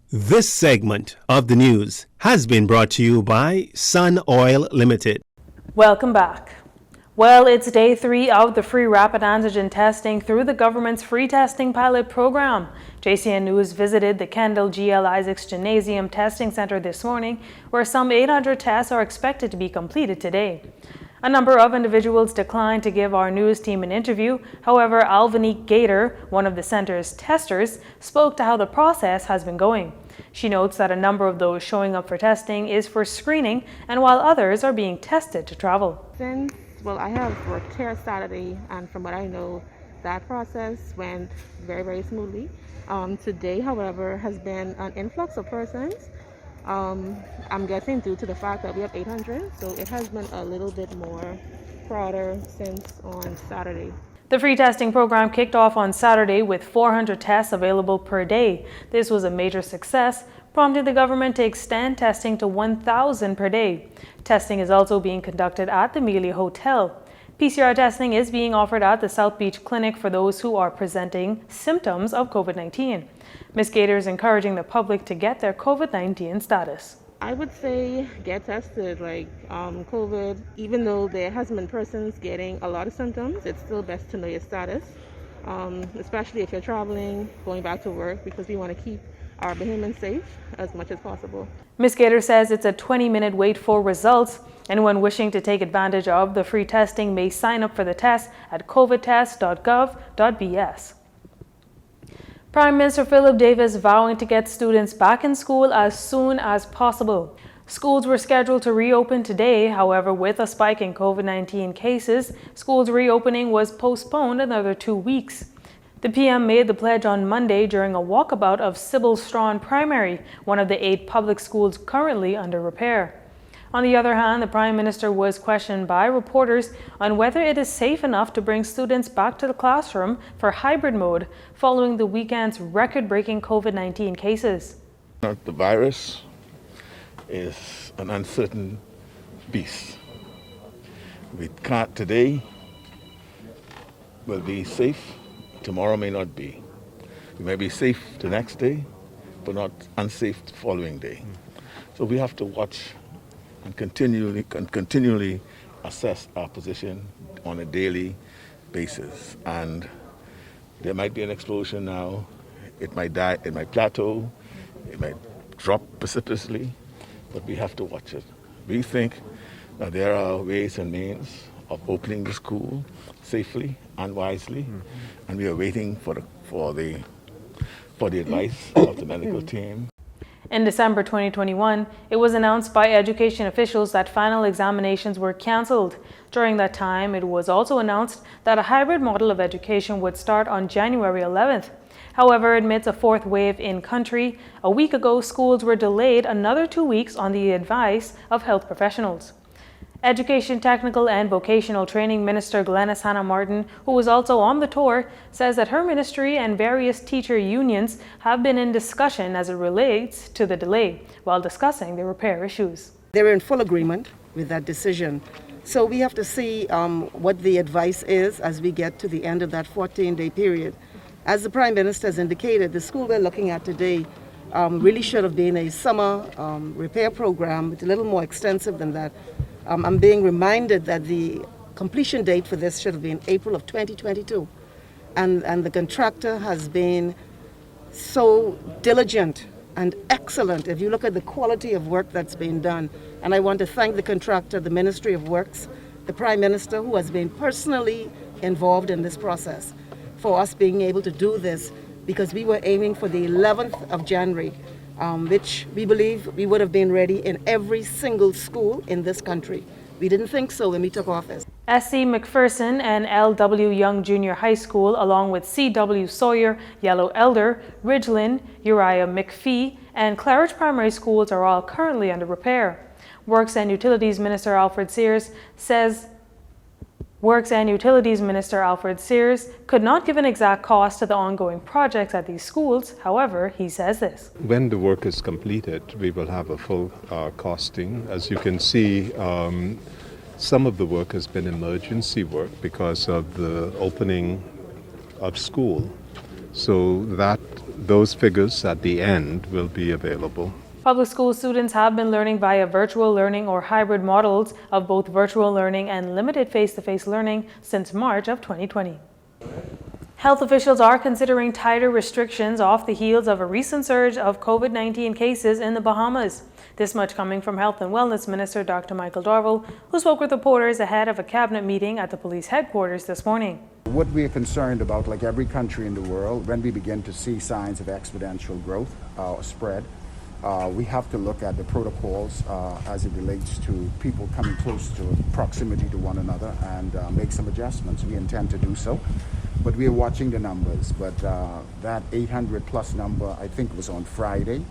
This segment of the news has been brought to you by Sun Oil Limited. Welcome back. Well, it's day 3 of the free rapid antigen testing through the government's free testing pilot program. JCN News visited the Kendall G.L. Isaacs Gymnasium Testing Center this morning, where some 800 tests are expected to be completed today. A number of individuals declined to give our news team an interview. However, Alvinique Gator, one of the center's testers, spoke to how the process has been going. She notes that a number of those showing up for testing is for screening, and while others are being tested to travel. Well, I have worked here Saturday, and from what I know, that process went very, very smoothly. Today, however, has been an influx of persons. I'm guessing due to the fact that we have 800, so it has been a little bit more crowded since on Saturday. The free testing program kicked off on Saturday with 400 tests available per day. This was a major success, prompting the government to extend testing to 1,000 per day. Testing is also being conducted at the Melia Hotel. PCR testing is being offered at the South Beach Clinic for those who are presenting symptoms of COVID-19. Ms. Gator is encouraging the public to get their COVID-19 status. I would say get tested. COVID, even though there has been persons getting a lot of symptoms, it's still best to know your status, especially if you're traveling, going back to work, because we want to keep our Bahamians safe as much as possible. Ms. Gator says it's a 20-minute wait for results. Anyone wishing to take advantage of the free testing may sign up for the test at covidtest.gov.bs. Prime Minister Philip Davis vowing to get students back in school as soon as possible. Schools were scheduled to reopen today. However, with a spike in COVID-19 cases, schools reopening was postponed another 2 weeks. The PM made the pledge on Monday during a walkabout of Sybil Strawn Primary, one of the 8 public schools currently under repair. On the other hand, the Prime Minister was questioned by reporters on whether it is safe enough to bring students back to the classroom for hybrid mode following the weekend's record-breaking COVID-19 cases. The virus is an uncertain beast. We can't today will be safe, tomorrow may not be. We may be safe the next day, but not unsafe the following day. So we have to watch and continually assess our position on a daily basis. And there might be an explosion now. It might die, it might plateau, it might drop precipitously, but we have to watch it. We think that there are ways and means of opening the school safely and wisely, and we are waiting for the advice of the medical team. In December 2021, it was announced by education officials that final examinations were cancelled. During that time, it was also announced that a hybrid model of education would start on January 11th. However, amidst a 4th wave in country, a week ago, schools were delayed another 2 weeks on the advice of health professionals. Education, Technical and Vocational Training Minister Glenys Hannah Martin, who was also on the tour, says that her ministry and various teacher unions have been in discussion as it relates to the delay while discussing the repair issues. They're in full agreement with that decision. So we have to see what the advice is as we get to the end of that 14-day period. As the Prime Minister has indicated, the school we're looking at today really should have been a summer repair program. It's a little more extensive than that. I'm being reminded that the completion date for this should have been April of 2022. And the contractor has been so diligent and excellent. If you look at the quality of work that's been done, and I want to thank the contractor, the Ministry of Works, the Prime Minister, who has been personally involved in this process, for us being able to do this, because we were aiming for the 11th of January, which we believe we would have been ready in every single school in this country. We didn't think so when we took office. S.C. McPherson and L.W. Young Junior High School, along with C.W. Sawyer, Yellow Elder, Ridgeland, Uriah McPhee, and Claridge Primary Schools are all currently under repair. Works and Utilities Minister Alfred Sears could not give an exact cost to the ongoing projects at these schools. However, he says this. When the work is completed, we will have a full costing. As you can see, some of the work has been emergency work because of the opening of school. So that those figures at the end will be available. Public school students have been learning via virtual learning or hybrid models of both virtual learning and limited face-to-face learning since March of 2020. Health officials are considering tighter restrictions off the heels of a recent surge of COVID-19 cases in the Bahamas. This much coming from Health and Wellness Minister Dr. Michael Darville, who spoke with reporters ahead of a cabinet meeting at the police headquarters this morning. What we are concerned about, like every country in the world, when we begin to see signs of exponential growth or spread, we have to look at the protocols as it relates to people coming close to proximity to one another and make some adjustments. We intend to do so, but we are watching the numbers. But that 800 plus number, I think, was on Friday,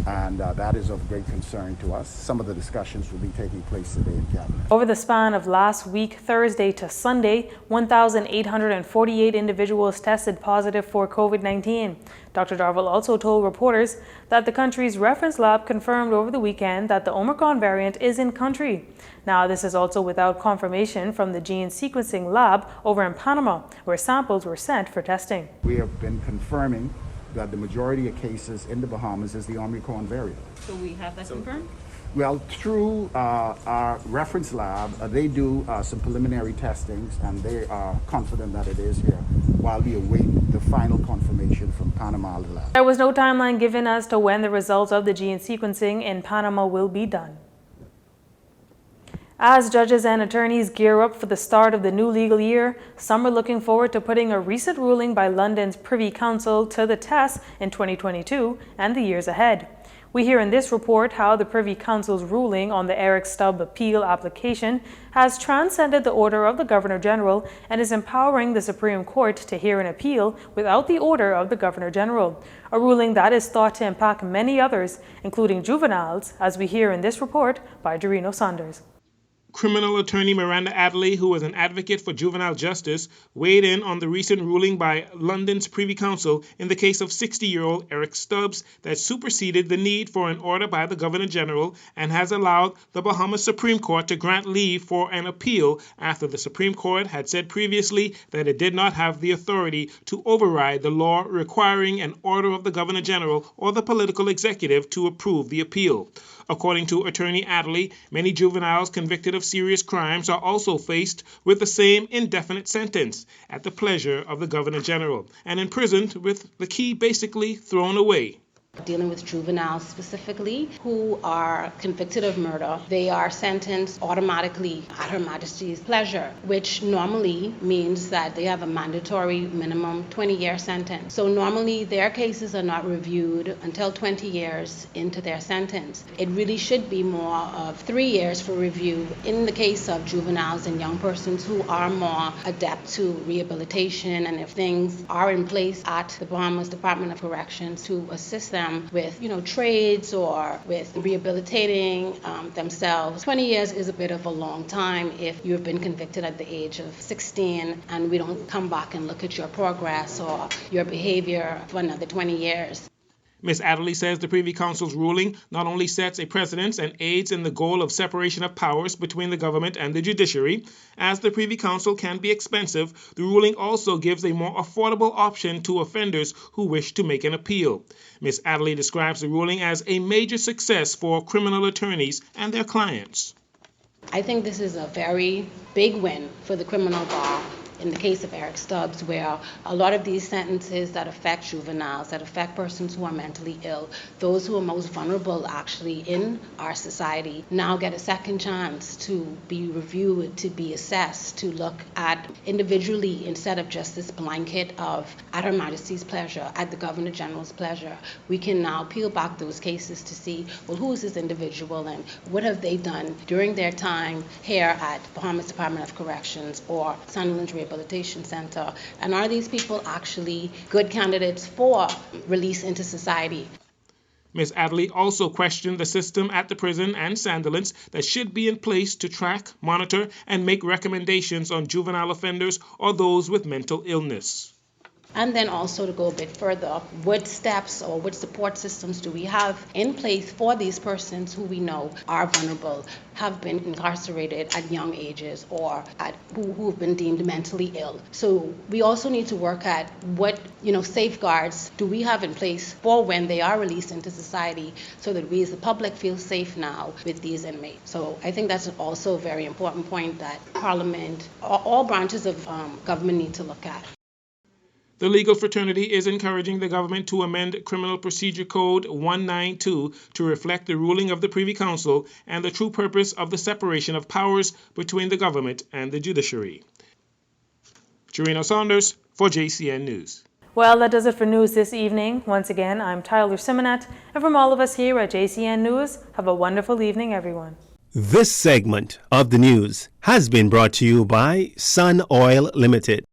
and that is of great concern to us. Some of the discussions will be taking place today in Cabinet. Over the span of last week, Thursday to Sunday, 1,848 individuals tested positive for COVID-19. Dr. Darville also told reporters that the country's reference lab confirmed over the weekend that the Omicron variant is in country. Now, this is also without confirmation from the gene sequencing lab over in Panama, where samples were sent for testing. We have been confirming that the majority of cases in the Bahamas is the Omicron variant. So we have that confirmed? Well, through our reference lab, they do some preliminary testings, and they are confident that it is here, while we await the final confirmation from Panama lab. There was no timeline given as to when the results of the gene sequencing in Panama will be done. As judges and attorneys gear up for the start of the new legal year, some are looking forward to putting a recent ruling by London's Privy Council to the test in 2022 and the years ahead. We hear in this report how the Privy Council's ruling on the Eric Stubb appeal application has transcended the order of the Governor-General and is empowering the Supreme Court to hear an appeal without the order of the Governor-General, a ruling that is thought to impact many others, including juveniles, as we hear in this report by Dorino Saunders. Criminal attorney Miranda Adderley, who is an advocate for juvenile justice, weighed in on the recent ruling by London's Privy Council in the case of 60-year-old Eric Stubbs that superseded the need for an order by the Governor-General and has allowed the Bahamas Supreme Court to grant leave for an appeal after the Supreme Court had said previously that it did not have the authority to override the law requiring an order of the Governor-General or the political executive to approve the appeal. According to attorney Adderley, many juveniles convicted of serious crimes are also faced with the same indefinite sentence at the pleasure of the Governor-General and imprisoned with the key basically thrown away. Dealing with juveniles specifically who are convicted of murder, they are sentenced automatically at Her Majesty's pleasure, which normally means that they have a mandatory minimum 20-year sentence. So normally their cases are not reviewed until 20 years into their sentence. It really should be more of 3 years for review in the case of juveniles and young persons who are more adept to rehabilitation, and if things are in place at the Bahamas Department of Corrections to assist them with, trades or with rehabilitating themselves. 20 years is a bit of a long time if you've been convicted at the age of 16 and we don't come back and look at your progress or your behavior for another 20 years. Ms. Adderley says the Privy Council's ruling not only sets a precedent and aids in the goal of separation of powers between the government and the judiciary. As the Privy Council can be expensive, the ruling also gives a more affordable option to offenders who wish to make an appeal. Ms. Adderley describes the ruling as a major success for criminal attorneys and their clients. I think this is a very big win for the criminal bar. In the case of Eric Stubbs, where a lot of these sentences that affect juveniles, that affect persons who are mentally ill, those who are most vulnerable actually in our society, now get a second chance to be reviewed, to be assessed, to look at individually instead of just this blanket of at Her Majesty's pleasure, at the Governor-General's pleasure. We can now peel back those cases to see, well, who is this individual and what have they done during their time here at Bahamas Department of Corrections or Sunderland's Rehabilitation Center, and are these people actually good candidates for release into society? Ms. Adderley also questioned the system at the prison and Sandilands that should be in place to track, monitor, and make recommendations on juvenile offenders or those with mental illness. And then also to go a bit further, what steps or what support systems do we have in place for these persons who we know are vulnerable, have been incarcerated at young ages, or who have been deemed mentally ill. So we also need to work at what safeguards do we have in place for when they are released into society, so that we as the public feel safe now with these inmates. So I think that's also a very important point that Parliament, all branches of government need to look at. The legal fraternity is encouraging the government to amend Criminal Procedure Code 192 to reflect the ruling of the Privy Council and the true purpose of the separation of powers between the government and the judiciary. Chirino Saunders for JCN News. Well, that does it for news this evening. Once again, I'm Tyler Simonet, and from all of us here at JCN News, have a wonderful evening, everyone. This segment of the news has been brought to you by Sun Oil Limited.